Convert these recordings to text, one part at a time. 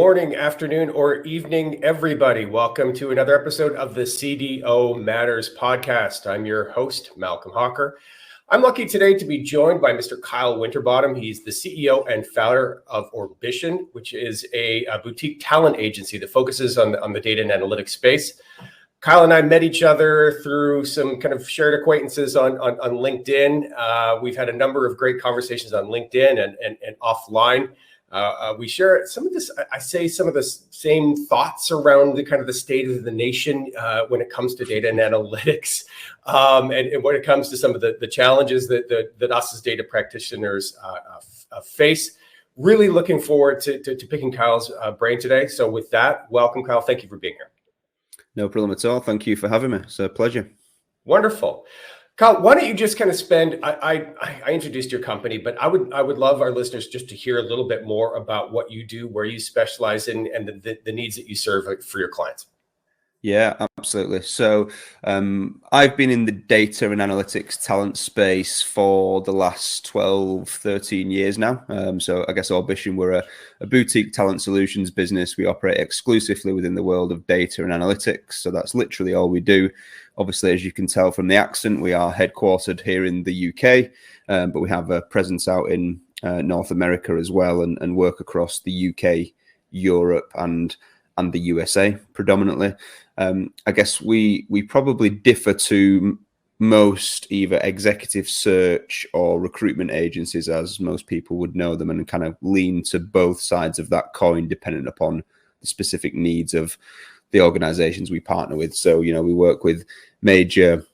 morning, afternoon, or evening, everybody. Welcome to another episode of the CDO Matters podcast. I'm your host, Malcolm Hawker. I'm lucky today to be joined by Mr. Kyle Winterbottom. He's the CEO and founder of Orbition, which is a boutique talent agency that focuses on the data and analytics space. Kyle and I met each other through some kind of shared acquaintances on LinkedIn. We've had a number of great conversations on LinkedIn and offline. We share some of this, I say some of the same thoughts around the kind of the state of the nation when it comes to data and analytics, and when it comes to some of the challenges that us as data practitioners face. Really looking forward to picking Kyle's brain today. So with that, welcome, Kyle. Thank you for being here. No problem at all. Thank you for having me. It's a pleasure. Wonderful. Kyle, why don't you just kind of spend, I introduced your company, but I would love our listeners just to hear a little bit more about what you do, where you specialize in, and the needs that you serve for your clients. Yeah, absolutely. So I've been in the data and analytics talent space for the last 12, 13 years now. So I guess Orbition, we're a boutique talent solutions business. We operate exclusively within the world of data and analytics. So that's literally all we do. Obviously, as you can tell from the accent, we are headquartered here in the UK, but we have a presence out in North America as well, and work across the UK, Europe, and the USA predominantly. I guess we probably differ to most either executive search or recruitment agencies, as most people would know them, and kind of lean to both sides of that coin depending upon the specific needs of the organizations we partner with. So, you know, we work with major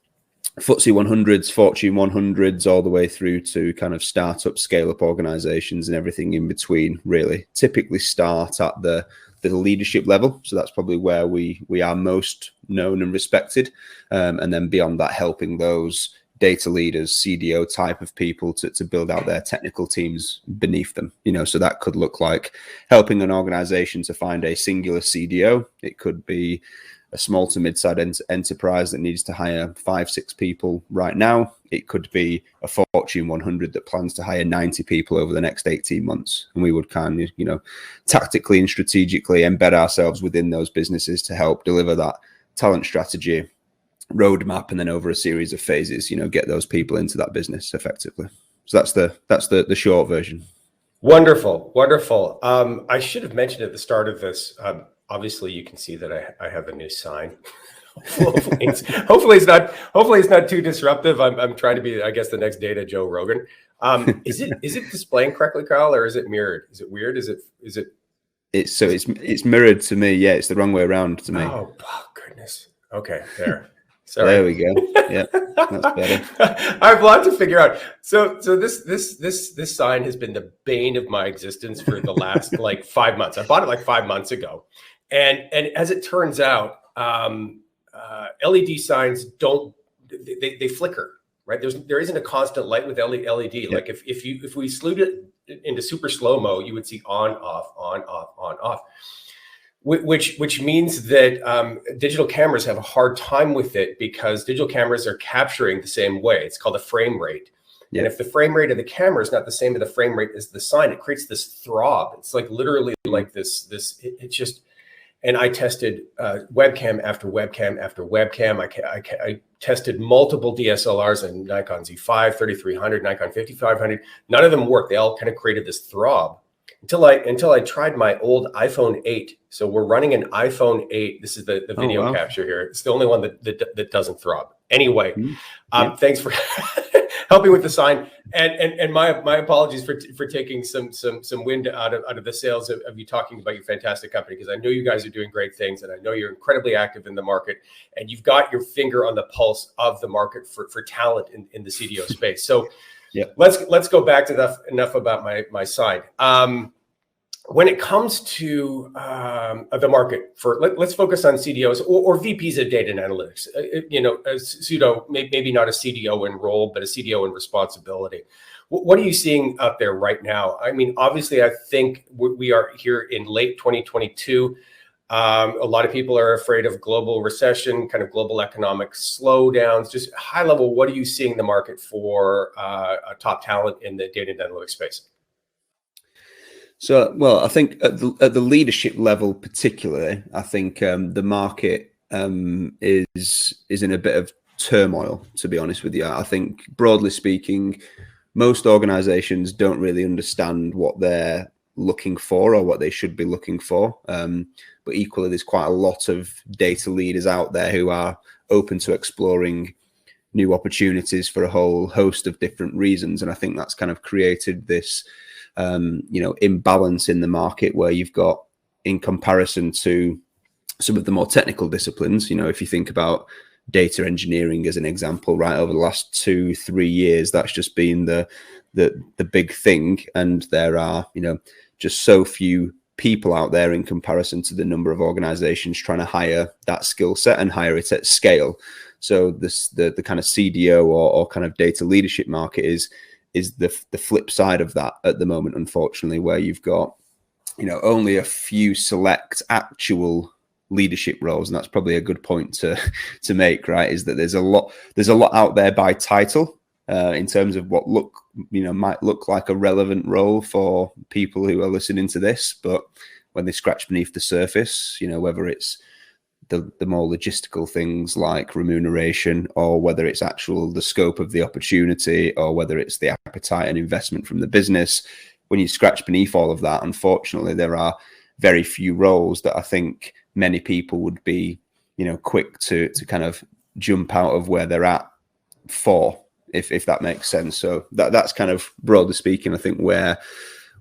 FTSE 100s, Fortune 100s, all the way through to kind of startup, scale-up organizations and everything in between, really. Typically start at the leadership level. So that's probably where we are most known and respected. And then beyond that, helping those data leaders, CDO type of people to build out their technical teams beneath them. You know, so that could look like helping an organization to find a singular CDO. It could be a small to mid-sized enterprise that needs to hire 5-6 people right now. It could be a Fortune 100 that plans to hire 90 people over the next 18 months. And we would kind of, you know, tactically and strategically embed ourselves within those businesses to help deliver that talent strategy roadmap, and then over a series of phases, you know, get those people into that business effectively. So that's the short version. Wonderful. I should have mentioned at the start of this, obviously you can see that I have a new sign. hopefully it's not too disruptive. I'm trying to be, I guess, the next data Joe Rogan. Is it displaying correctly, Kyle, or is it mirrored? Is it weird? Is it? It's mirrored to me. Yeah, it's the wrong way around to me. Oh goodness. Okay, there. Sorry. There we go. Yeah, that's better. I have a lot to figure out. So this sign has been the bane of my existence for the last like 5 months. I bought it like 5 months ago, and as it turns out, LED signs they flicker, right? There isn't a constant light with LED. Yeah. Like if we slewed it into super slow mo, you would see on off. Which means that digital cameras have a hard time with it, because digital cameras are capturing the same way. It's called a frame rate. Yeah. And if the frame rate of the camera is not the same as the frame rate as the sign, it creates this throb. It's like literally like this. It's just. And I tested webcam after webcam after webcam. I tested multiple DSLRs and Nikon Z5, 3300, Nikon 5500. None of them worked. They all kind of created this throb. Until I tried my old iPhone 8. So we're running an iPhone 8. This is the video capture here. It's the only one that doesn't throb. Anyway, thanks for helping with the sign. And my apologies for taking some wind out of the sails of you talking about your fantastic company, because I know you guys are doing great things, and I know you're incredibly active in the market, and you've got your finger on the pulse of the market for talent in the CDO space. So. Yeah, let's go back to enough about my side. When it comes to the market, let's focus on CDOs or VPs of data and analytics. You know, a pseudo, maybe not a CDO in role, but a CDO in responsibility. What are you seeing out there right now? I mean, obviously, I think we are here in late 2022. A lot of people are afraid of global recession, kind of global economic slowdowns. Just high level, what are you seeing in the market for top talent in the data and analytics space? So, well, I think at the leadership level, particularly, I think the market is in a bit of turmoil. To be honest with you, I think broadly speaking, most organisations don't really understand what they're looking for or what they should be looking for. But equally, there's quite a lot of data leaders out there who are open to exploring new opportunities for a whole host of different reasons, and I think that's kind of created this imbalance in the market where you've got, in comparison to some of the more technical disciplines, if you think about data engineering as an example, right, over the last 2-3 years, that's just been the big thing, and there are just so few people out there in comparison to the number of organizations trying to hire that skill set and hire it at scale. So the kind of CDO or kind of data leadership market is the flip side of that at the moment, unfortunately, where you've got only a few select actual leadership roles, and that's probably a good point to make, right? Is that there's a lot out there by title in terms of what might look like a relevant role for people who are listening to this, but when they scratch beneath the surface, whether it's the more logistical things like remuneration, or whether it's the scope of the opportunity, or whether it's the appetite and investment from the business, when you scratch beneath all of that, unfortunately, there are very few roles that I think many people would be, quick to kind of jump out of where they're at for, if that makes sense. So that's kind of, broadly speaking, I think where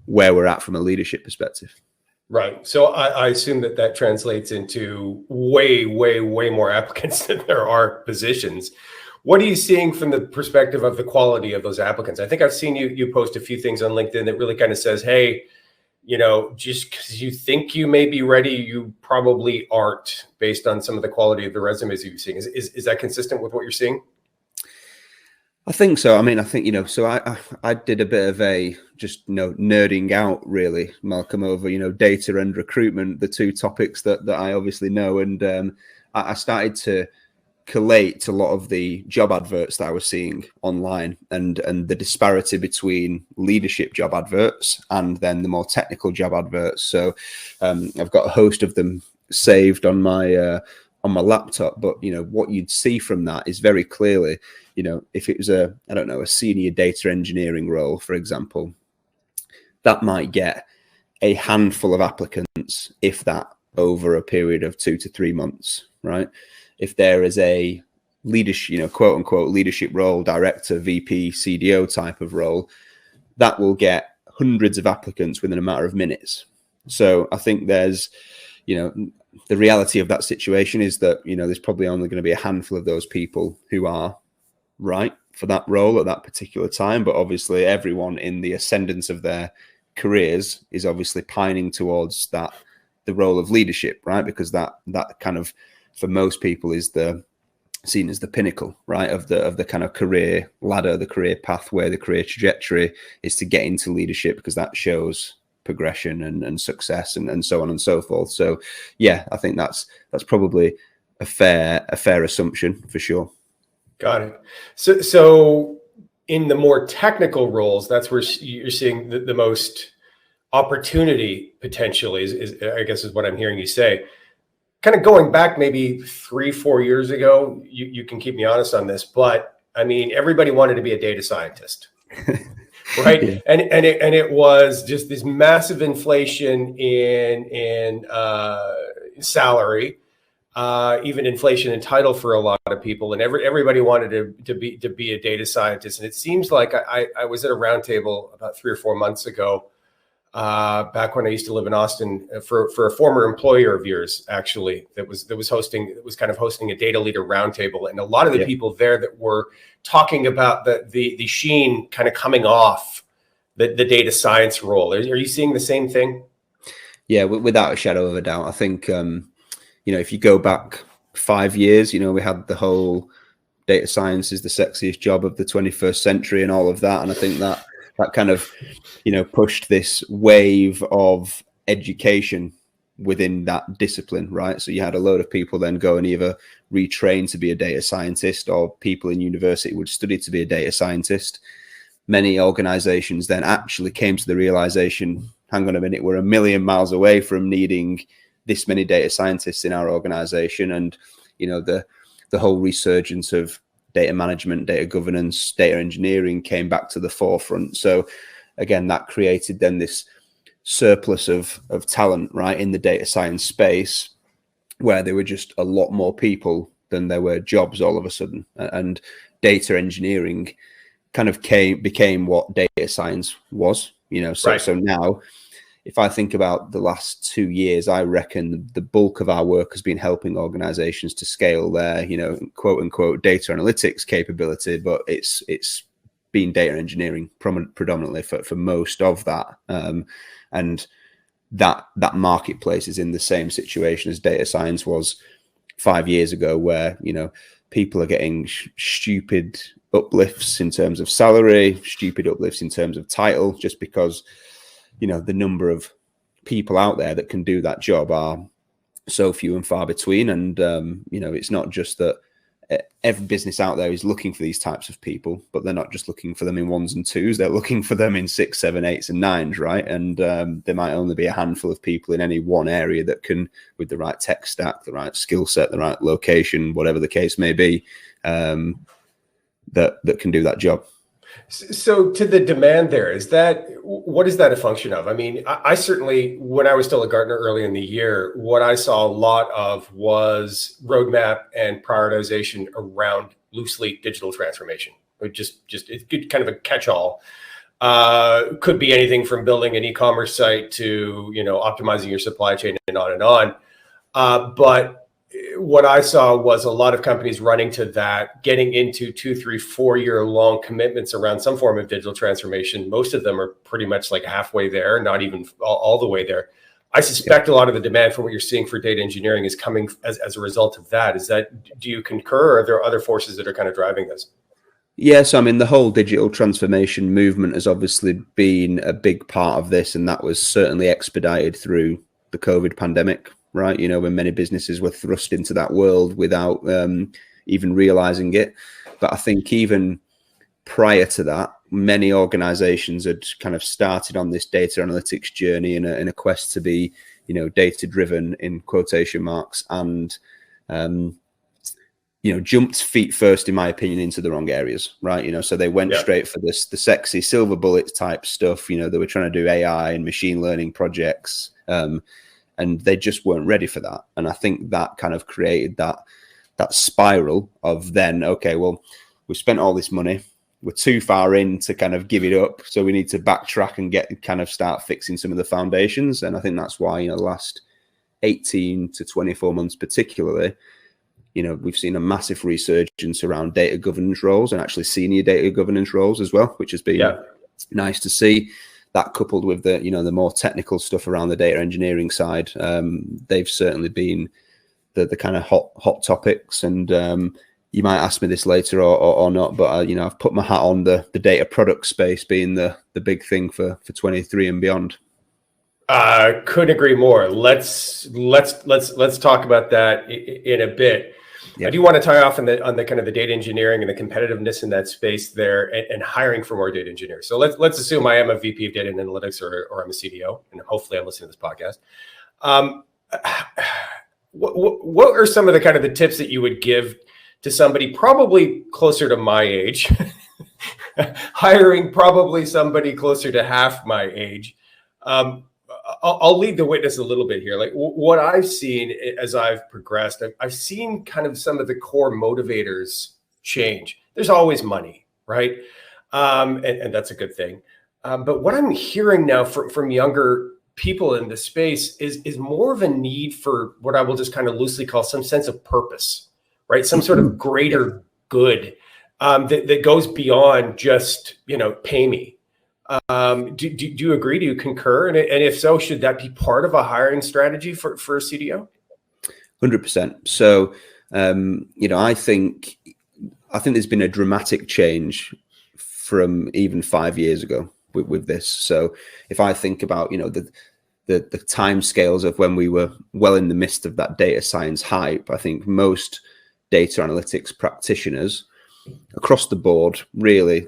we're at from a leadership perspective. Right. So I assume that translates into way, way, way more applicants than there are positions. What are you seeing from the perspective of the quality of those applicants? I think I've seen you post a few things on LinkedIn that really kind of says, hey, just because you think you may be ready, you probably aren't, based on some of the quality of the resumes you're seeing. Is that consistent with what you're seeing? I think so. I mean, I think, so I did a bit of a just, nerding out really, Malcolm, over, data and recruitment, the two topics that I obviously know. And I started to collate a lot of the job adverts that I was seeing online, and the disparity between leadership job adverts and then the more technical job adverts. So I've got a host of them saved on my laptop, but what you'd see from that is very clearly, if it was a senior data engineering role, for example, that might get a handful of applicants, if that, over a period of 2 to 3 months, right? If there is a leadership, quote unquote, leadership role, director, VP, CDO type of role, that will get hundreds of applicants within a matter of minutes. So I think there's, the reality of that situation is that, there's probably only going to be a handful of those people who are right for that role at that particular time. But obviously everyone in the ascendance of their careers is obviously pining towards the role of leadership, right? Because that kind of, for most people, is seen as the pinnacle, right, of the kind of career ladder, the career pathway, the career trajectory, is to get into leadership, because that shows progression and success and so on and so forth. So yeah, I think that's probably a fair assumption for sure. Got it. So in the more technical roles, that's where you're seeing the most opportunity potentially, is I guess is what I'm hearing you say. Kind of going back maybe 3-4 years ago, you can keep me honest on this, but I mean, everybody wanted to be a data scientist, right? Yeah. And it was just this massive inflation in salary, even inflation in title for a lot of people, and everybody wanted to be a data scientist. And it seems like I was at a roundtable about 3 or 4 months ago, back when I used to live in Austin, for a former employer of yours, actually, that was kind of hosting a data leader roundtable, and a lot of the people there that were talking about the sheen kind of coming off the data science role. Are you seeing the same thing? Yeah, without a shadow of a doubt. I think if you go back 5 years, we had the whole data science is the sexiest job of the 21st century and all of that, and I think that kind of pushed this wave of education within that discipline, right? So you had a load of people then go and either retrain to be a data scientist, or people in university would study to be a data scientist. Many organizations then actually came to the realization, hang on a minute, we're a million miles away from needing this many data scientists in our organization. And, the whole resurgence of data management, data governance, data engineering came back to the forefront. So again, that created then this surplus of talent, right, in the data science space, where there were just a lot more people than there were jobs all of a sudden. And data engineering kind of became what data science was, so now, if I think about the last 2 years, I reckon the bulk of our work has been helping organizations to scale their, quote unquote, data analytics capability, but it's been data engineering predominantly for most of that. And that marketplace is in the same situation as data science was 5 years ago, where, people are getting stupid uplifts in terms of salary, stupid uplifts in terms of title, just because the number of people out there that can do that job are so few and far between. And, it's not just that every business out there is looking for these types of people, but they're not just looking for them in ones and twos. They're looking for them in 6, 7, 8s and 9s, right? And there might only be a handful of people in any one area that can, with the right tech stack, the right skill set, the right location, whatever the case may be, that can do that job. So to the demand there, what is that a function of? I mean, I certainly, when I was still a Gartner early in the year, what I saw a lot of was roadmap and prioritization around loosely digital transformation. Just it's good, kind of a catch-all. Could be anything from building an e-commerce site to, optimizing your supply chain and on and on. But what I saw was a lot of companies running to that, getting into 2, 3, 4 year long commitments around some form of digital transformation. Most of them are pretty much like halfway there, not even all the way there. I suspect a lot of the demand for what you're seeing for data engineering is coming as a result of that. Do you concur, or are there other forces that are kind of driving this? Yes, I mean, the whole digital transformation movement has obviously been a big part of this, and that was certainly expedited through the COVID pandemic, right? When many businesses were thrust into that world without even realizing it. But I think even prior to that, many organizations had kind of started on this data analytics journey in a quest to be, data driven in quotation marks, and jumped feet first, in my opinion, into the wrong areas, right? So they went straight for the sexy silver bullet type stuff. They were trying to do AI and machine learning projects, and they just weren't ready for that. And I think that kind of created that spiral of then, okay, well, we spent all this money, we're too far in to kind of give it up, so we need to backtrack and start fixing some of the foundations. And I think that's why, the last 18 to 24 months particularly, we've seen a massive resurgence around data governance roles, and actually senior data governance roles as well, which has been nice to see. That coupled with the, the more technical stuff around the data engineering side, they've certainly been the kind of hot topics. And you might ask me this later or not, but I've put my hat on the data product space being the big thing for 23 and beyond. Couldn't agree more. Let's talk about that in a bit. I do want to tie off on the kind of the data engineering and the competitiveness in that space there, and hiring for more data engineers. So let's assume I am a VP of data and analytics, or I'm a CDO, and hopefully I'm listening to this podcast. What are some of the kind of the tips that you would give to somebody probably closer to my age, hiring probably somebody closer to half my age? I'll lead the witness a little bit here. Like what I've seen as I've progressed, I've seen kind of some of the core motivators change. There's always money, right? And that's a good thing. But what I'm hearing now from younger people in this space is more of a need for what I will just kind of loosely call some sense of purpose, right? Some sort of greater good that goes beyond just, pay me. Do you agree? Do you concur? And if so, should that be part of a hiring strategy for a CDO? 100%. So, I think there's been a dramatic change from even 5 years ago with this. So if I think about, the time scales of when we were well in the midst of that data science hype, I think most data analytics practitioners across the board, really,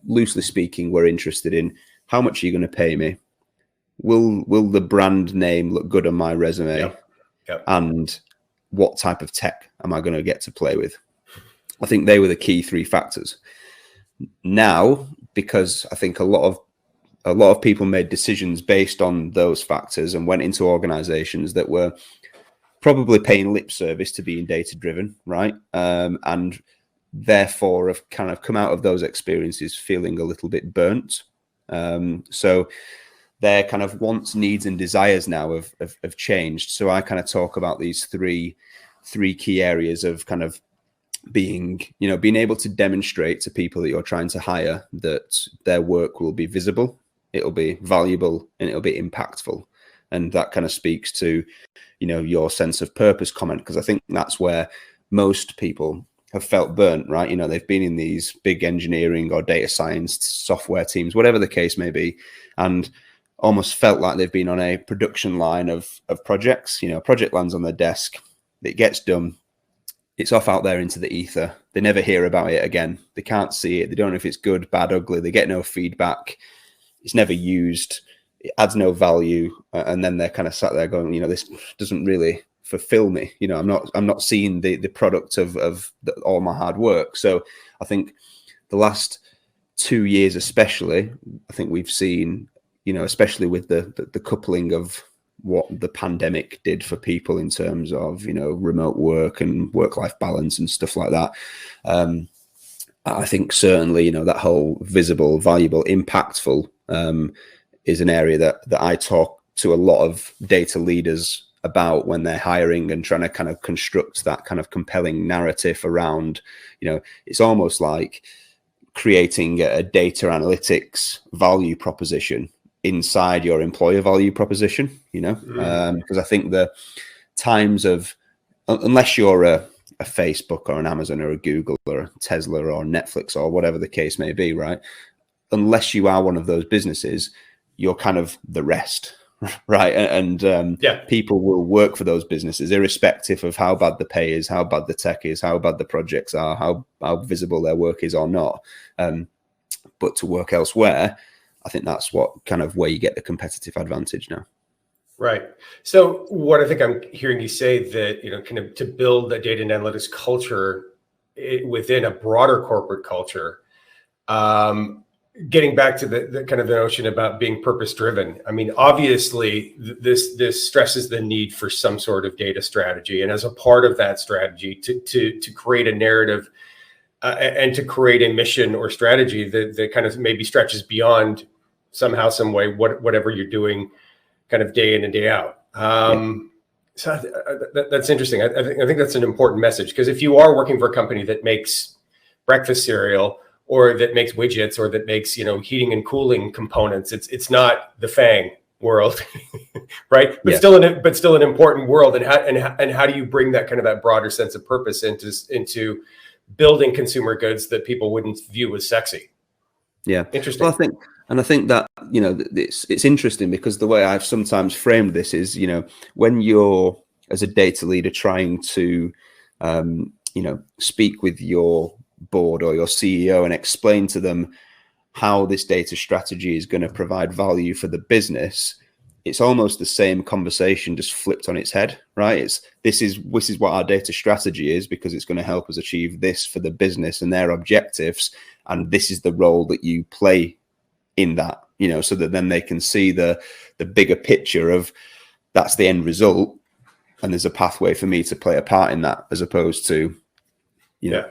loosely speaking, we're interested in how much are you going to pay me? will the brand name look good on my resume? Yep. Yep. And what type of tech am I going to get to play with? I think they were the key three factors. Now, because I think a lot of people made decisions based on those factors and went into organizations that were probably paying lip service to being data driven, right? And therefore have kind of come out of those experiences feeling a little bit burnt. So their kind of wants, needs, and desires now have changed. So I kind of talk about these three key areas of kind of being able to demonstrate to people that you're trying to hire that their work will be visible, it'll be valuable, and it'll be impactful. And that kind of speaks to, your sense of purpose comment, because I think that's where most people have felt burnt, right? They've been in these big engineering or data science software teams, whatever the case may be, and almost felt like they've been on a production line of projects. A project lands on their desk, it gets done, it's off out there into the ether. They never hear about it again. They can't see it. They don't know if it's good, bad, ugly. They get no feedback. It's never used. It adds no value. And then they're kind of sat there going, this doesn't really fulfill me. I'm not seeing the product of all my hard work. So I think the last 2 years, especially, I think we've seen, especially with the coupling of what the pandemic did for people in terms of, remote work and work-life balance and stuff like that. I think certainly, that whole visible, valuable, impactful is an area that I talk to a lot of data leaders about when they're hiring and trying to kind of construct that kind of compelling narrative around, it's almost like creating a data analytics value proposition inside your employer value proposition, because I think the times of, unless you're a Facebook or an Amazon or a Google or a Tesla or Netflix or whatever the case may be, right? Unless you are one of those businesses, you're kind of the rest, right? And people will work for those businesses irrespective of how bad the pay is, how bad the tech is, how bad the projects are, how visible their work is or not. But to work elsewhere, I think that's what kind of where you get the competitive advantage now. Right. So what I think I'm hearing you say that, kind of to build a data and analytics culture within a broader corporate culture, getting back to the kind of the notion about being purpose driven. I mean, obviously this stresses the need for some sort of data strategy. And as a part of that strategy to create a narrative and to create a mission or strategy that kind of maybe stretches beyond somehow, some way, whatever you're doing kind of day in and day out. So that's interesting. I think that's an important message, because if you are working for a company that makes breakfast cereal or that makes widgets or that makes, heating and cooling components, it's not the FANG world, right? But still an important world. And how do you bring that kind of that broader sense of purpose into building consumer goods that people wouldn't view as sexy? Yeah. Interesting. Well, I think that, it's interesting because the way I've sometimes framed this is, when you're as a data leader trying to, speak with your board or your CEO and explain to them how this data strategy is going to provide value for the business, it's almost the same conversation just flipped on its head, right? This is what our data strategy is, because it's going to help us achieve this for the business and their objectives, and this is the role that you play in that, so that then they can see the bigger picture of that's the end result, and there's a pathway for me to play a part in that, as opposed to,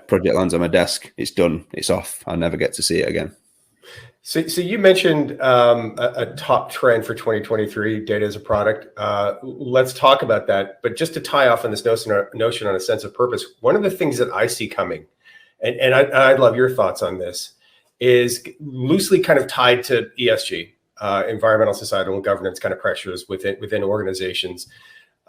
project lands on my desk, it's done, it's off, I'll never get to see it again. So you mentioned a top trend for 2023, data as a product. Let's talk about that. But just to tie off on this notion on a sense of purpose, one of the things that I see coming, and I'd love your thoughts on this, is loosely kind of tied to ESG, environmental, societal, and governance kind of pressures within organizations.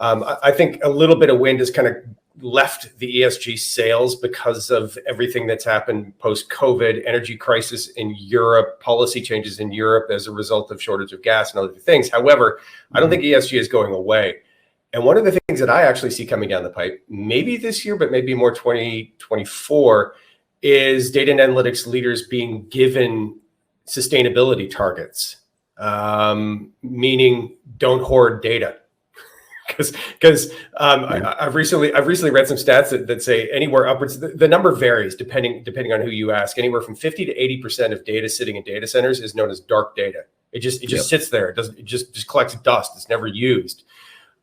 I think a little bit of wind has kind of left the ESG sails because of everything that's happened post-COVID, energy crisis in Europe, policy changes in Europe as a result of shortage of gas and other things. However, I don't think ESG is going away. And one of the things that I actually see coming down the pipe, maybe this year, but maybe more 2024, is data and analytics leaders being given sustainability targets. meaning don't hoard data. Because I've recently read some stats that say anywhere upwards, the number varies depending on who you ask. Anywhere from 50 to 80% of data sitting in data centers is known as dark data. It just sits there. It just collects dust. It's never used.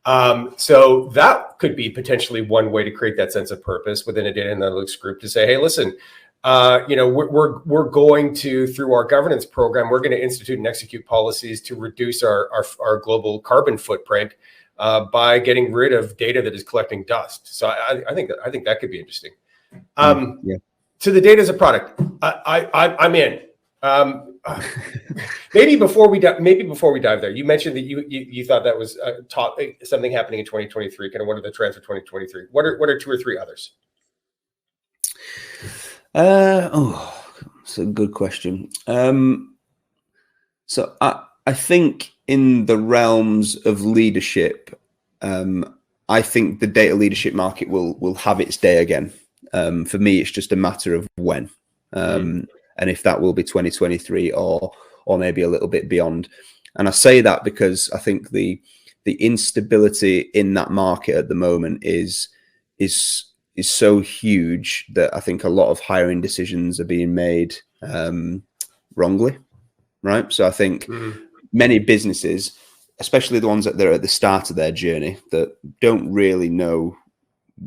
So that could be potentially one way to create that sense of purpose within a data analytics group to say, hey, listen, we're going to, through our governance program, we're going to institute and execute policies to reduce our global carbon footprint by getting rid of data that is collecting dust. So I think that could be interesting. To the data as a product, I'm in. Maybe before we dive there, you mentioned that you thought that was something happening in 2023. Kind of what are the trends for 2023? What are two or three others? It's a good question. So I think in the realms of leadership, I think the data leadership market will have its day again. For me, it's just a matter of when, and if that will be 2023 or maybe a little bit beyond. And I say that because I think the instability in that market at the moment is so huge that I think a lot of hiring decisions are being made wrongly, right? So I think many businesses, especially the ones that they're at the start of their journey, that don't really know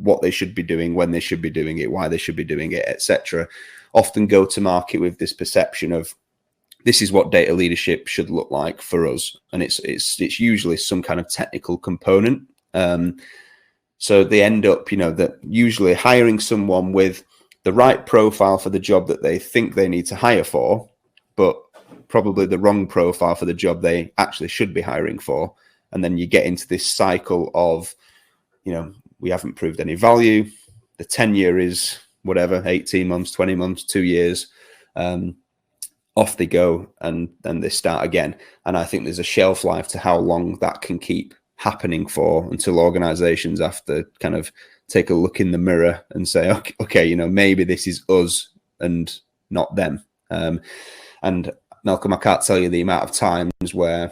what they should be doing, when they should be doing it, why they should be doing it, etc., often go to market with this perception of this is what data leadership should look like for us, and it's usually some kind of technical component. So they end up, that usually hiring someone with the right profile for the job that they think they need to hire for, but probably the wrong profile for the job they actually should be hiring for. And then you get into this cycle of, we haven't proved any value. The tenure is whatever, 18 months, 20 months, 2 years. Off they go and then they start again. And I think there's a shelf life to how long that can keep happening for until organizations have to kind of take a look in the mirror and say, okay, maybe this is us and not them. And Malcolm, I can't tell you the amount of times where,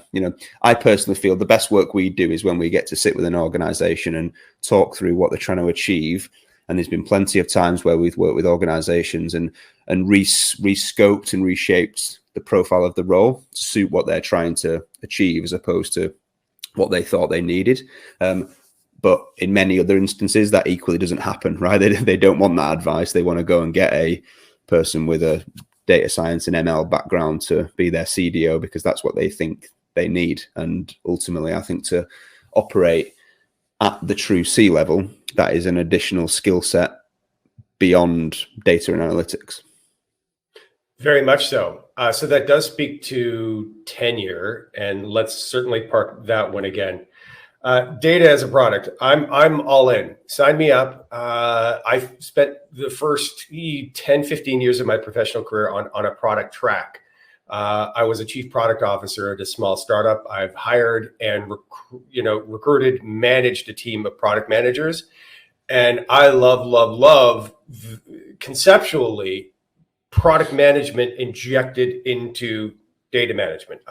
I personally feel the best work we do is when we get to sit with an organization and talk through what they're trying to achieve. And there's been plenty of times where we've worked with organizations and rescoped and reshaped the profile of the role to suit what they're trying to achieve as opposed to what they thought they needed. But in many other instances, that equally doesn't happen, right? They don't want that advice. They want to go and get a person with a data science and ML background to be their CDO because that's what they think they need. And ultimately, I think to operate at the true C level, that is an additional skill set beyond data and analytics. Very much so. So that does speak to tenure, and let's certainly park that one again. Data as a product, I'm all in. Sign me up. I spent the first 10, 15 years of my professional career on a product track. I was a chief product officer at a small startup. I've hired and recruited, managed a team of product managers, and I love conceptually product management injected into data management.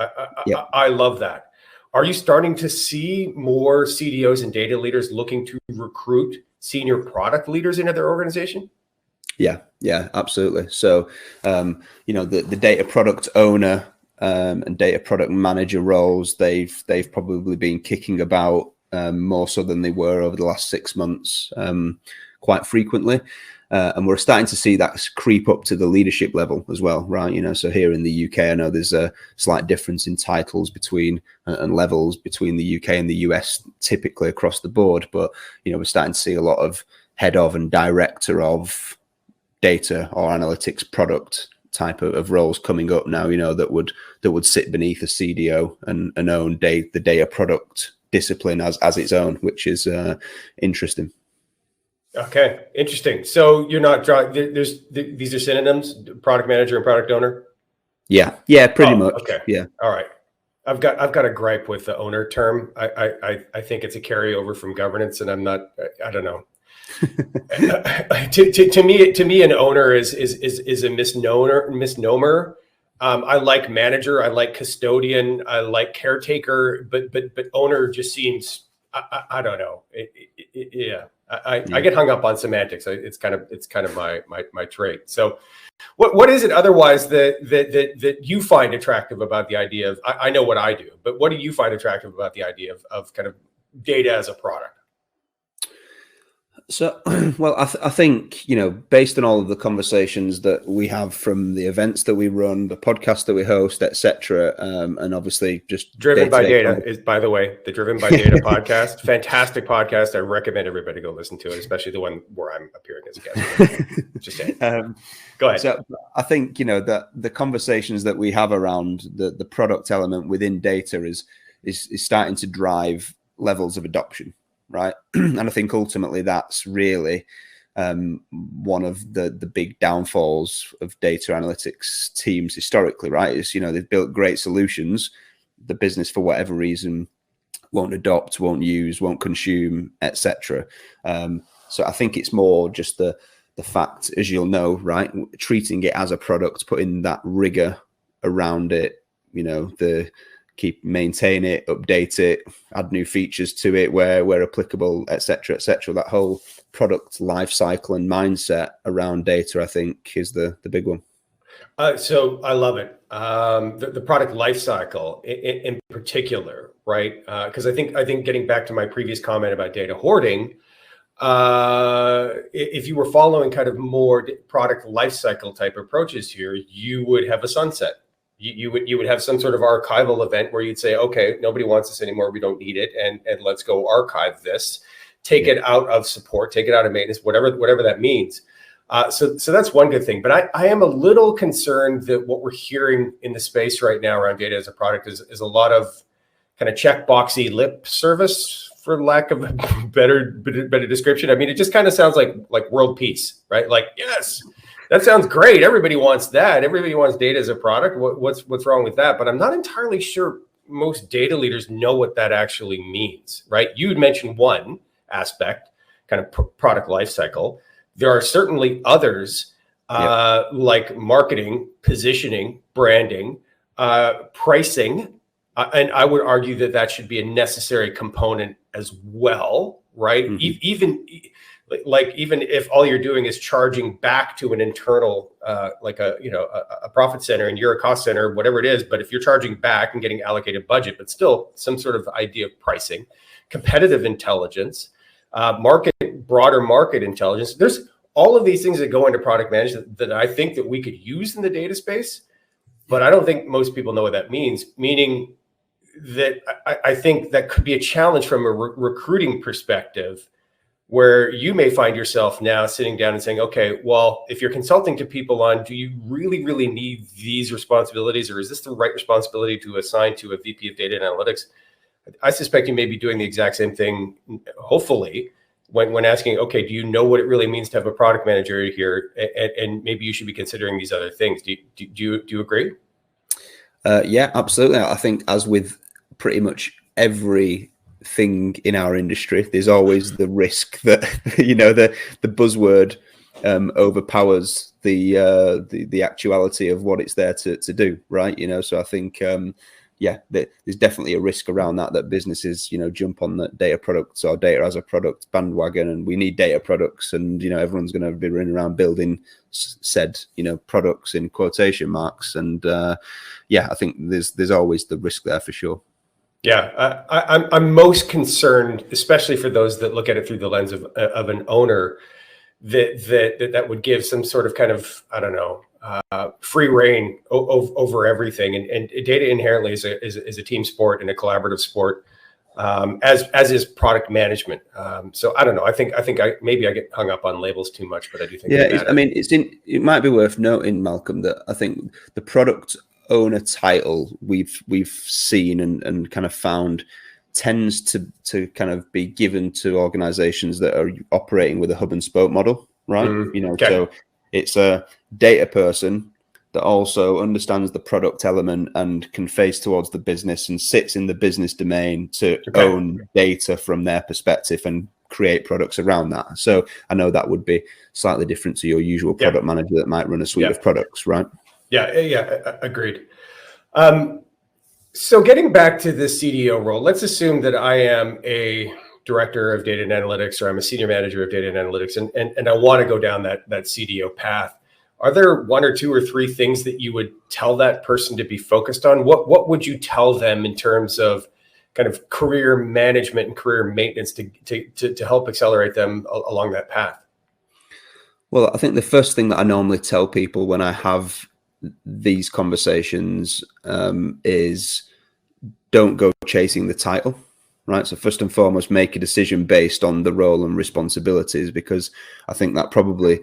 I love that. Are you starting to see more CDOs and data leaders looking to recruit senior product leaders into their organization? Yeah, absolutely. So, the data product owner and data product manager roles, they've probably been kicking about more so than they were over the last 6 months, quite frequently. And we're starting to see that creep up to the leadership level as well, right? So here in the UK, I know there's a slight difference in titles between and levels between the UK and the US, typically across the board. But, we're starting to see a lot of head of and director of data or analytics product type of roles coming up now, that would sit beneath a CDO and own the data product discipline as its own, which is interesting. Okay, interesting. So you're not drawing. These are synonyms: product manager and product owner. Yeah, pretty much. Okay. Yeah. All right. I've got a gripe with the owner term. I think it's a carryover from governance, and I'm not. I don't know. To me, an owner is a misnomer. I like manager, I like custodian, I like caretaker, but owner just seems, I don't know. Yeah, I get hung up on semantics. It's kind of my trait. So what is it otherwise that you find attractive about the idea of, I know what I do, but what do you find attractive about the idea of kind of data as a product? So, well, I think, based on all of the conversations that we have from the events that we run, the podcast that we host, etc., and obviously just Driven by Data is, by the way, the Driven by Data podcast. Fantastic podcast. I recommend everybody go listen to it, especially the one where I'm appearing as a guest. Just saying. Go ahead. So I think, that the conversations that we have around the product element within data is starting to drive levels of adoption. Right. And I think ultimately that's really one of the big downfalls of data analytics teams historically, right? Is, they've built great solutions. The business, for whatever reason, won't adopt, won't use, won't consume, etc. So I think it's more just the fact, as you'll know, right, treating it as a product, putting that rigor around it, maintain it, update it, add new features to it where applicable, etc., etc. That whole product life cycle and mindset around data, I think, is the big one. So I love it. The product life cycle in particular, right? Because I think getting back to my previous comment about data hoarding, if you were following kind of more product life cycle type approaches here, you would have a sunset. You would have some sort of archival event where you'd say, okay, nobody wants this anymore. We don't need it. And let's go archive this, take it out of support, take it out of maintenance, whatever that means. So that's one good thing. But I am a little concerned that what we're hearing in the space right now around data as a product is a lot of kind of checkboxy lip service, for lack of a better description. I mean, it just kind of sounds like world peace, right? Like, yes, that sounds great. Everybody wants that. Everybody wants data as a product. What's wrong with that? But I'm not entirely sure most data leaders know what that actually means, right? You had mentioned one aspect, kind of product lifecycle. There are certainly others, like marketing, positioning, branding, pricing, and I would argue that should be a necessary component as well, right? Mm-hmm. Even if all you're doing is charging back to an internal, like a profit center, and you're a cost center, whatever it is, but if you're charging back and getting allocated budget, but still some sort of idea of pricing, competitive intelligence, broader market intelligence, there's all of these things that go into product management that I think that we could use in the data space, but I don't think most people know what that means, meaning that I think that could be a challenge from a recruiting perspective, where you may find yourself now sitting down and saying, okay, well, if you're consulting to people on, do you really, really need these responsibilities, or is this the right responsibility to assign to a VP of data and analytics? I suspect you may be doing the exact same thing, hopefully, when asking, okay, do you know what it really means to have a product manager here? And maybe you should be considering these other things. Do you agree? Yeah, absolutely. I think, as with pretty much everything in our industry, there's always the risk that the buzzword overpowers the actuality of what it's there to do, right? So I think there's definitely a risk around that businesses jump on the data products or data as a product bandwagon, and we need data products, and everyone's going to be running around building said products in quotation marks, and I think there's always the risk there for sure. Yeah, I'm most concerned, especially for those that look at it through the lens of an owner, that would give some sort of kind of, I don't know, free reign over everything. And data inherently is a team sport and a collaborative sport, as is product management. So I don't know. I think maybe I get hung up on labels too much, but I do think. Yeah, I mean, it might be worth noting, Malcolm, that I think the product owner title we've seen and kind of found tends to kind of be given to organizations that are operating with a hub and spoke model, right? Okay. So it's a data person that also understands the product element and can face towards the business and sits in the business domain to own data from their perspective and create products around that. So I know that would be slightly different to your usual product manager that might run a suite of products, right? Agreed. So getting back to the CDO role, let's assume that I am a director of data and analytics, or I'm a senior manager of data and analytics, and I want to go down that CDO path. Are there one or two or three things that you would tell that person to be focused on? What would you tell them in terms of kind of career management and career maintenance to help accelerate them along that path? Well, I think the first thing that I normally tell people when I have these conversations is don't go chasing the title, right? So first and foremost, make a decision based on the role and responsibilities, because I think that probably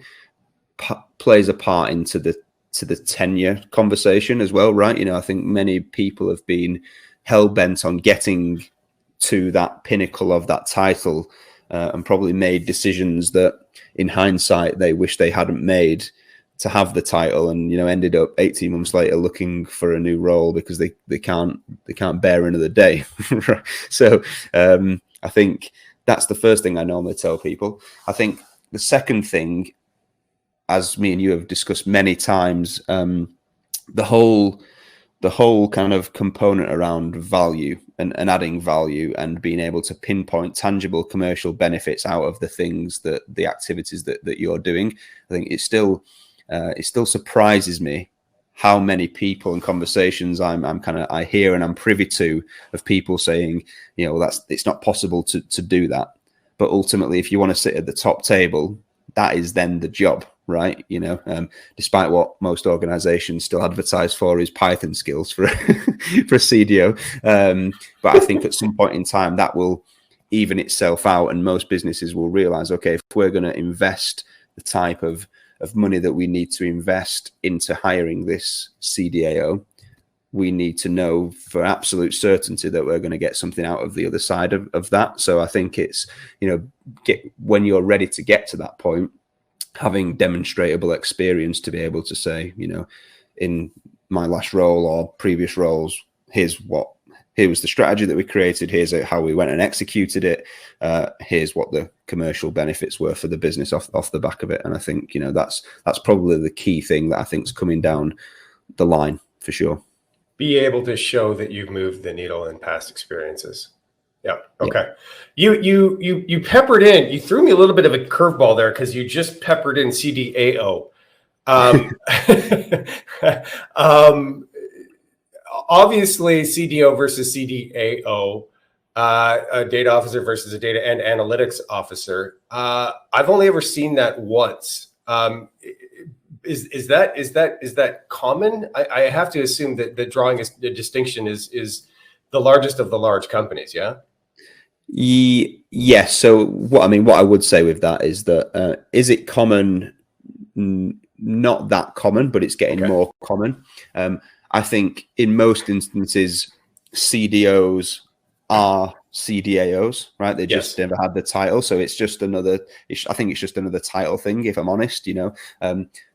plays a part into the tenure conversation as well, right? You know, I think many people have been hell bent on getting to that pinnacle of that title and probably made decisions that in hindsight they wish they hadn't made to have the title, and you know, ended up 18 months later looking for a new role because they can't bear another day. So I think that's the first thing I normally tell people. I think the second thing, as me and you have discussed many times, the whole kind of component around value and adding value and being able to pinpoint tangible commercial benefits out of the things that the activities that you're doing. I think it still surprises me how many people and conversations I hear and I'm privy to of people saying, you know, it's not possible to do that. But ultimately, if you want to sit at the top table, that is then the job, right? You know, despite what most organizations still advertise for is Python skills for for a CDO. But I think at some point in time that will even itself out, and most businesses will realize, okay, if we're going to invest the type of money that we need to invest into hiring this CDAO, we need to know for absolute certainty that we're going to get something out of the other side of that. So I think it's, you know, when you're ready to get to that point, having demonstrable experience to be able to say, you know, in my last role or previous roles, here was the strategy that we created, here's how we went and executed it, here's what the commercial benefits were for the business off the back of it. And I think, you know, that's probably the key thing that I think is coming down the line for sure. Be able to show that you've moved the needle in past experiences. Yeah. Okay. Yeah. You peppered in. You threw me a little bit of a curveball there because you just peppered in CDAO. Obviously, CDO versus CDAO, a data officer versus a data and analytics officer. I've only ever seen that once. Is that common? I have to assume that drawing the distinction is the largest of the large companies. Yeah. Yes. So what I would say with that is that is it common? Not that common, but it's getting more common. I think in most instances, CDOs are CDAOs, right? They just never had the title, so it's just another. I think it's just another title thing, if I'm honest. You know,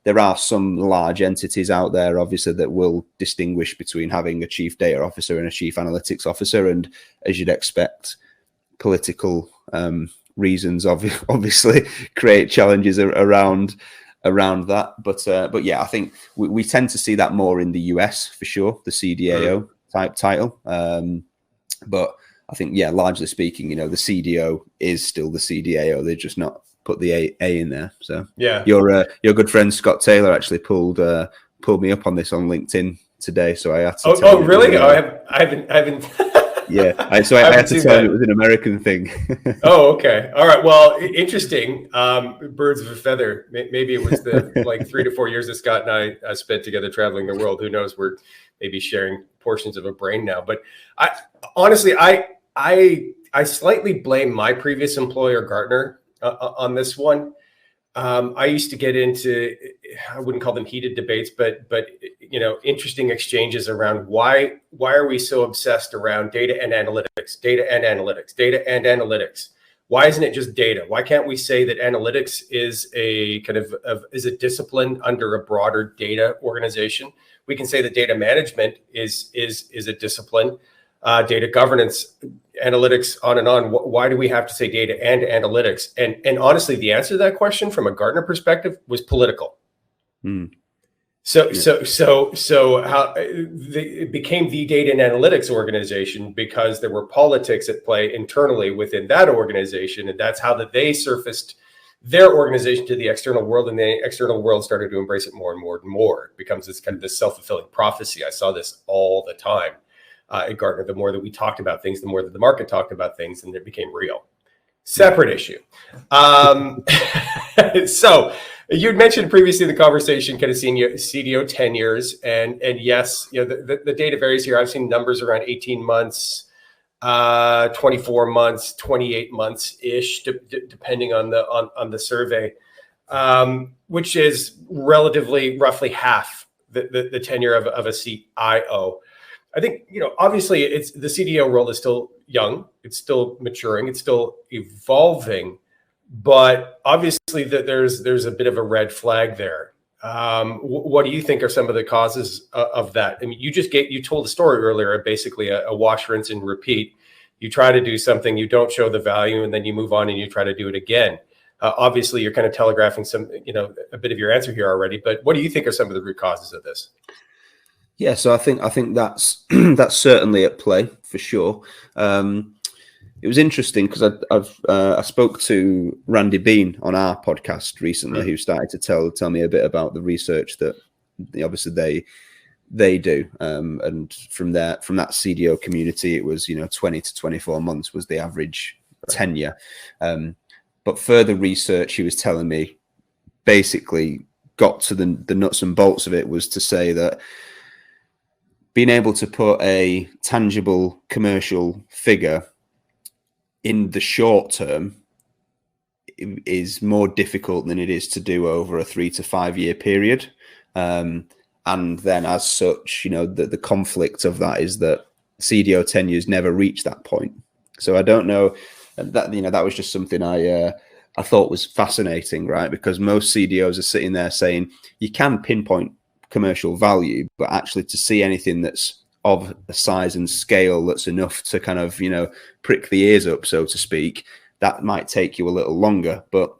there are some large entities out there, obviously, that will distinguish between having a chief data officer and a chief analytics officer, and as you'd expect, political reasons obviously create challenges around that. But yeah, I think we tend to see that more in the US for sure, the CDAO type title. But I think, yeah, largely speaking, you know, the CDO is still the CDAO. They've just not put the A in there. So yeah, your good friend Scott Taylor actually pulled me up on this on LinkedIn today. So I had to. Oh, really? I haven't. Yeah, I had to tell him it was an American thing. Oh, okay. All right. Well, interesting. Birds of a feather. Maybe it was the like 3 to 4 years that Scott and I spent together traveling the world. Who knows? We're maybe sharing portions of a brain now. But honestly, I slightly blame my previous employer, Gartner, on this one. I used to get into, I wouldn't call them heated debates, but you know, interesting exchanges around why are we so obsessed around data and analytics, data and analytics, data and analytics? Why isn't it just data? Why can't we say that analytics is a kind of is a discipline under a broader data organization? We can say that data management is a discipline, data governance, analytics, on and on. Why do we have to say data and analytics? And honestly, the answer to that question from a Gartner perspective was political. So how it became the data and analytics organization because there were politics at play internally within that organization, and that's how that they surfaced their organization to the external world, and the external world started to embrace it more and more and more. It becomes this kind of this self-fulfilling prophecy. I saw this all the time at Gartner. The more that we talked about things, the more that the market talked about things, and it became real. Separate issue. So you'd mentioned previously in the conversation kind of senior CDO tenures, and yes, the data varies here. I've seen numbers around 18 months, 24 months, 28 months ish, depending on the survey, which is roughly half the tenure of a CIO. I think, obviously it's the CDO role is still young, it's still maturing, it's still evolving, but obviously there's a bit of a red flag there. What do you think are some of the causes of that? I mean, you told a story earlier, basically a wash, rinse, and repeat. You try to do something, you don't show the value, and then you move on and you try to do it again. Obviously, you're kind of telegraphing a bit of your answer here already, but what do you think are some of the root causes of this? Yeah, so I think that's that's certainly at play for sure. It was interesting because I spoke to Randy Bean on our podcast recently, who started to tell me a bit about the research that obviously they do, and from that CDO community, it was 20 to 24 months was the average tenure. But further research, he was telling me, basically got to the nuts and bolts of it, was to say that being able to put a tangible commercial figure in the short term is more difficult than it is to do over a 3 to 5 year period. And then as such, the conflict of that is that CDO tenures never reach that point. So I don't know that, that was just something I thought was fascinating, right? Because most CDOs are sitting there saying you can pinpoint commercial value, but actually to see anything that's of a size and scale that's enough to kind of prick the ears up, so to speak, that might take you a little longer, but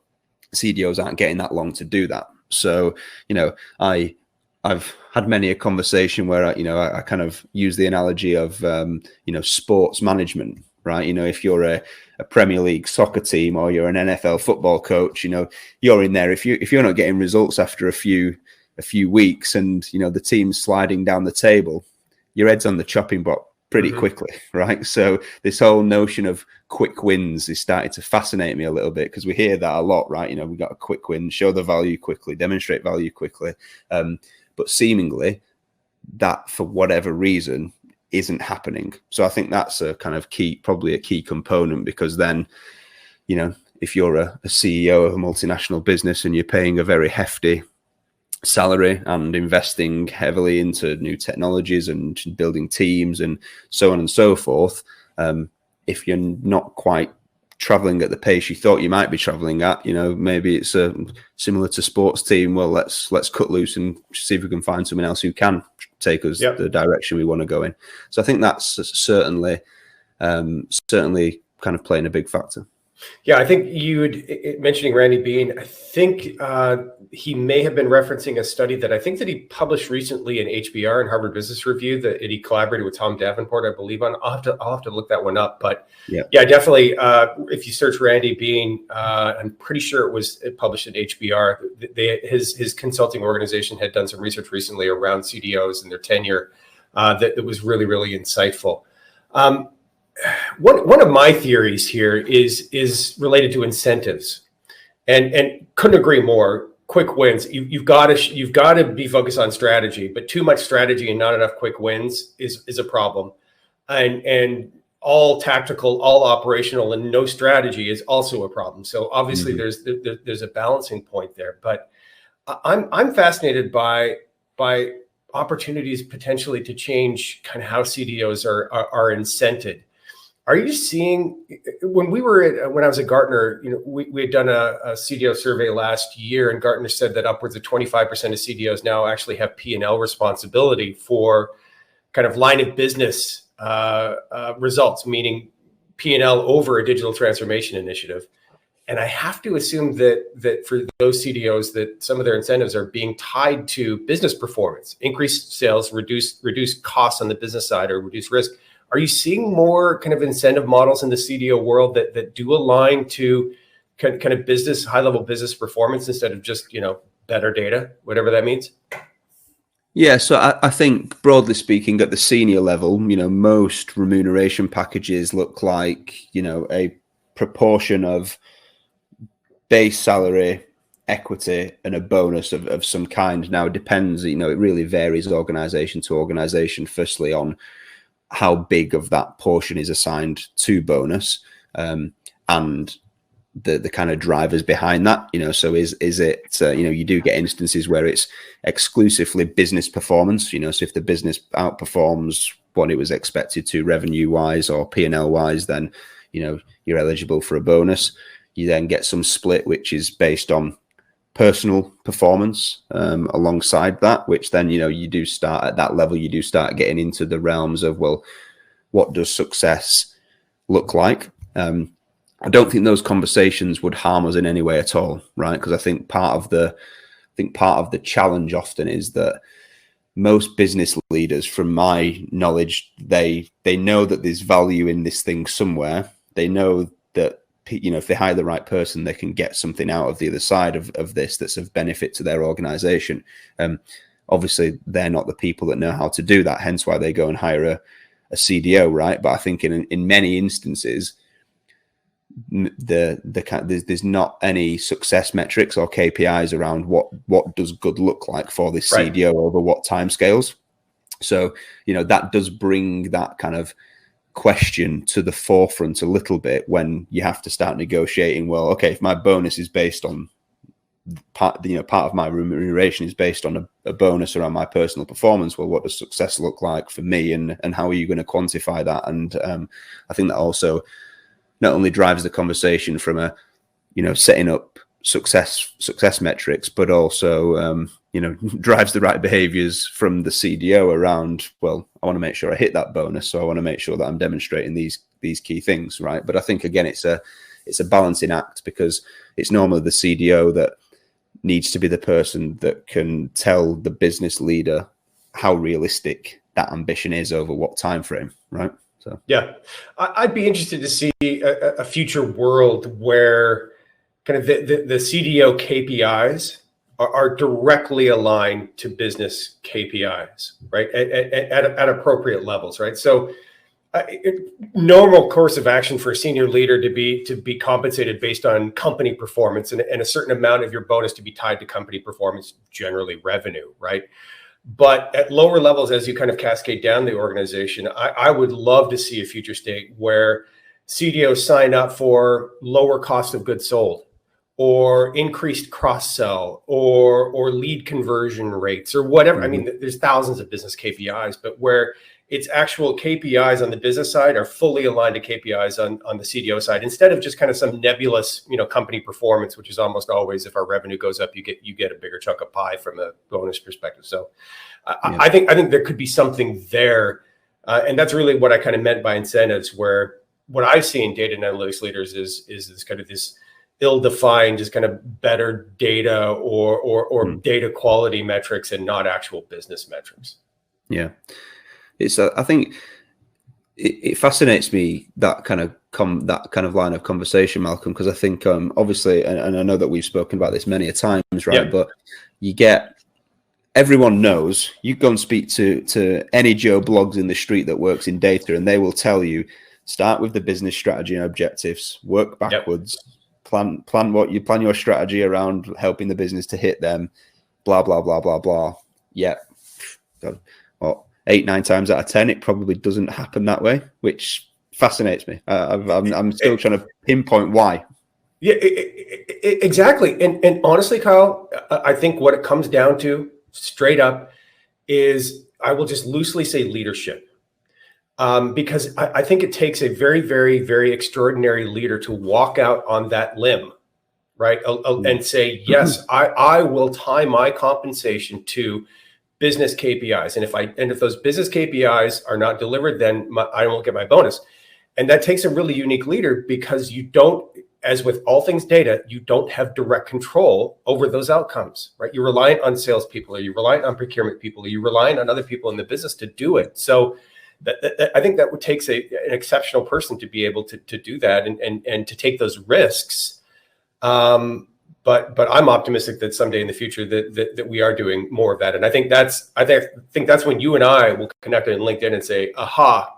CDOs aren't getting that long to do that. So I've had many a conversation where I kind of use the analogy of sports management, right? If you're a Premier League soccer team or you're an NFL football coach, you're in there, if you're not getting results after a few weeks and the team's sliding down the table, your head's on the chopping block pretty quickly, right? So this whole notion of quick wins is starting to fascinate me a little bit, because we hear that a lot, right? We got a quick win, show the value quickly, demonstrate value quickly, but seemingly that, for whatever reason, isn't happening. So I think that's a kind of probably a key component, because then if you're a CEO of a multinational business and you're paying a very hefty salary and investing heavily into new technologies and building teams and so on and so forth, if you're not quite traveling at the pace you thought you might be traveling at, maybe it's similar to sports team. Well, let's cut loose and see if we can find someone else who can take us the direction we want to go in. So I think that's certainly kind of playing a big factor. Yeah, I think mentioning Randy Bean, I think he may have been referencing a study that I think that he published recently in HBR and Harvard Business Review that he collaborated with Tom Davenport, I believe on. I'll have to look that one up. But yeah, definitely, if you search Randy Bean, I'm pretty sure it published in HBR. His consulting organization had done some research recently around CDOs and their tenure that was really, really insightful. One of my theories here is related to incentives, and couldn't agree more. Quick wins. You've got to be focused on strategy, but too much strategy and not enough quick wins is a problem. And all tactical, all operational, and no strategy is also a problem. So obviously there's a balancing point there. But I'm fascinated by opportunities potentially to change kind of how CDOs are incented. Are you seeing, when I was at Gartner, we had done a CDO survey last year, and Gartner said that upwards of 25% of CDOs now actually have P&L responsibility for kind of line of business results, meaning P&L over a digital transformation initiative. And I have to assume that for those CDOs, that some of their incentives are being tied to business performance, increased sales, reduce costs on the business side, or reduce risk. Are you seeing more kind of incentive models in the CDO world that do align to kind of business, high level business performance instead of just, better data, whatever that means? Yeah, so I think broadly speaking, at the senior level, most remuneration packages look like, a proportion of base salary, equity, and a bonus of some kind. Now, it depends, it really varies organization to organization, firstly on how big of that portion is assigned to bonus, and the kind of drivers behind that. So is it you do get instances where it's exclusively business performance, so if the business outperforms what it was expected to revenue wise or P&L wise, then you're eligible for a bonus. You then get some split which is based on personal performance alongside that, which then you do start at that level, you do start getting into the realms of, well, what does success look like? I don't think those conversations would harm us in any way at all, right? Because I think part of the challenge often is that most business leaders, from my knowledge, they know that there's value in this thing somewhere. They know that if they hire the right person, they can get something out of the other side of this that's of benefit to their organization. Obviously, they're not the people that know how to do that, hence why they go and hire a CDO, right? But I think in many instances, there's not any success metrics or KPIs around what does good look like for this Right. CDO over what timescales. So that does bring that kind of question to the forefront a little bit when you have to start negotiating. Well, okay, if my bonus is based on part of my remuneration is based on a bonus around my personal performance, well, what does success look like for me, and how are you going to quantify that? And I think that also not only drives the conversation from setting up success metrics, but also drives the right behaviors from the CDO around, well, I want to make sure I hit that bonus, so I want to make sure that I'm demonstrating these key things, right? But I think again, it's a balancing act, because it's normally the CDO that needs to be the person that can tell the business leader how realistic that ambition is over what time frame, right? So yeah, I'd be interested to see a future world where kind of the CDO KPIs are directly aligned to business KPIs, right? At appropriate levels, right? So normal course of action for a senior leader to be compensated based on company performance, and a certain amount of your bonus to be tied to company performance, generally revenue, right? But at lower levels, as you kind of cascade down the organization, I would love to see a future state where CDOs sign up for lower cost of goods sold, or increased cross-sell, or lead conversion rates, or whatever. mm-hmm. I mean, there's thousands of business KPIs, but where its actual KPIs on the business side are fully aligned to KPIs on the CDO side, instead of just kind of some nebulous, company performance, which is almost always, if our revenue goes up, you get a bigger chunk of pie from a bonus perspective. So I think there could be something there. And that's really what I kind of meant by incentives, where what I see in data and analytics leaders is this kind of this ill-defined, just kind of better data or data quality metrics, and not actual business metrics. Yeah. I think it fascinates me, that kind of line of conversation, Malcolm, because I think obviously, and I know that we've spoken about this many a times, right? Yeah. But everyone knows, you go and speak to any Joe Bloggs in the street that works in data, and they will tell you, start with the business strategy and objectives, work backwards, plan your strategy around helping the business to hit them, blah blah blah blah blah. Yeah. Well, 8-9 times out of 10, it probably doesn't happen that way, which fascinates me. I'm still trying to pinpoint why. Yeah, exactly. And honestly, Kyle, I think what it comes down to, straight up, is, I will just loosely say, leadership. Because I think it takes a very, very, very extraordinary leader to walk out on that limb, right? And say, yes, I will tie my compensation to business KPIs. And if those business KPIs are not delivered, then I won't get my bonus. And that takes a really unique leader, because you don't, as with all things data, you don't have direct control over those outcomes, right? You're reliant on salespeople, or you're reliant on procurement people, or you're reliant on other people in the business to do it. So I think that would take an exceptional person to be able to do that and to take those risks. But I'm optimistic that someday in the future that we are doing more of that. And I think that's when you and I will connect on LinkedIn and say, aha,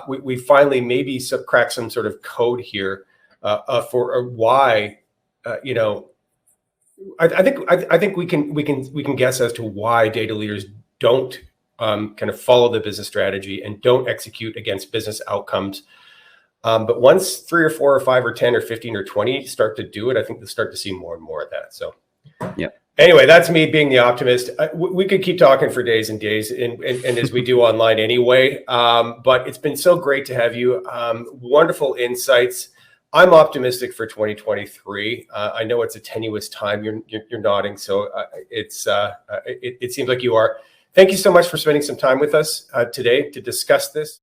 we finally maybe crack some sort of code here for why, I think we can guess as to why data leaders don't kind of follow the business strategy and don't execute against business outcomes. But once 3 or 4 or 5 or 10 or 15 or 20 start to do it, I think they'll start to see more and more of that. So, yeah. Anyway, that's me being the optimist. We could keep talking for days and days, and as we do online anyway. But it's been so great to have you. Wonderful insights. I'm optimistic for 2023. I know it's a tenuous time. You're nodding, so it seems like you are. Thank you so much for spending some time with us today to discuss this.